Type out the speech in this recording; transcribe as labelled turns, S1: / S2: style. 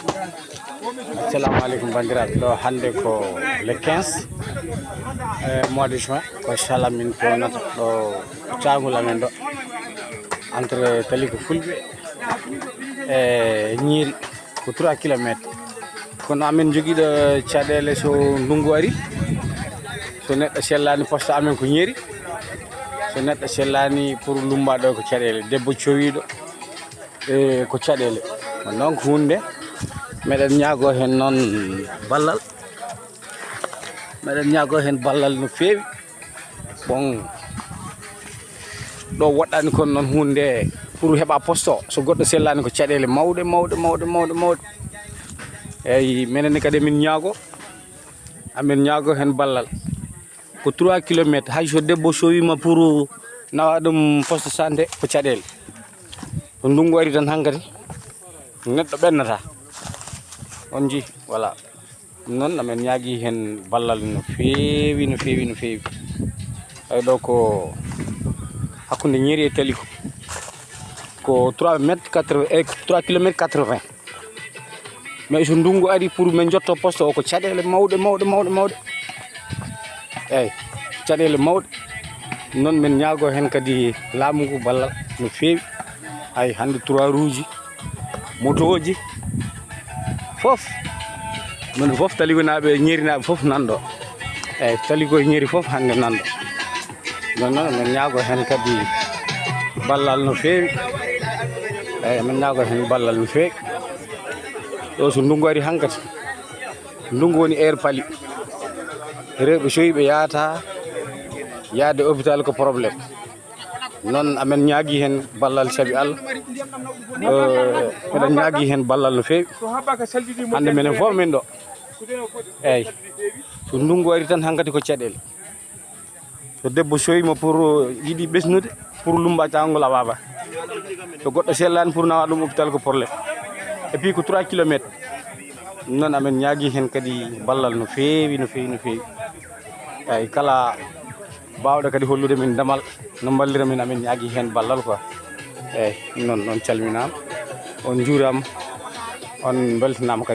S1: Assalamu alaikum bandiraɓe, ɗo hande ko le 15 mois de juin ko inchallah min ponata ɗo cagol amen ɗo entre Taliko Fulɓe e Ñiiri ko 3 kilométres. Kono amen joguiɗo caɗele so ndungu ari, so neɗɗo sellani poste amen ko Ñiiri, so neɗɗo sellani pour lumbaɗo ko caɗele debbo cowiɗo e ko caɗele. Donc hunde meɗen ñaago hen noon ballal, meɗen ñaago hen ballal no feewi. Bon ɗo woɗɗani kon noon hunde pour heɓa poste o so goɗɗo sellani ko caɗele mawɗe eyyi minen kadi min ñaago amin ñaago hen ballal ko 3 kilométres hay so debbo sowima pour nawa ɗum poste santé ko caɗele. So ndungu ari tan hankkadi neɗɗo ɓennata on ji voilà. Non amen ñaagui hen ballal no feewi ay ɗo ko hakkude Ñiiri e Taliko ko 3 kilométres 80. Mais so ndungu ari pour min jotto poste o ko caɗele mawɗe eyyi caɗele mawɗe. Non min ñaago hen kadi laamu ngu ballal no feewi. Ay hande 3 roues moto ji fof min fof Taliko naɓe Ñiiri naɓe fof nanɗo, eyyi Taliko e Ñiiri fof hande nanɗo. Non min ñaago hen kadi ballal no feewi, eyyi min ñaago hen ballal no feewi. Ɗo so ndungu ari hankkadi ndungu woni heure paali, rewɓe cowiɓe yahata yaade hôpital ko probléme. Non amen ñaagui hen ballal saabi Allah, eɗen ñaagui hen ballal no feewi. Hande minen fof min ɗo eyyi so ndungu ari tan hankkadi ko caɗele. So debbo sowima pour yiiɗi ɓesnude pour lumba cagol a wawa, so goɗɗo sellani pour nawa ɗum hôpital ko probléme. Et puis ko 3 kilométres. Non amen ñaagui hen kadi ballal no feewi. Eyyi kala bawɗo kadi hollude min damal no ballira min amen ñaagui hen ballal quoi. Eyyi non on calminama, on juurama, on beltanama kadi.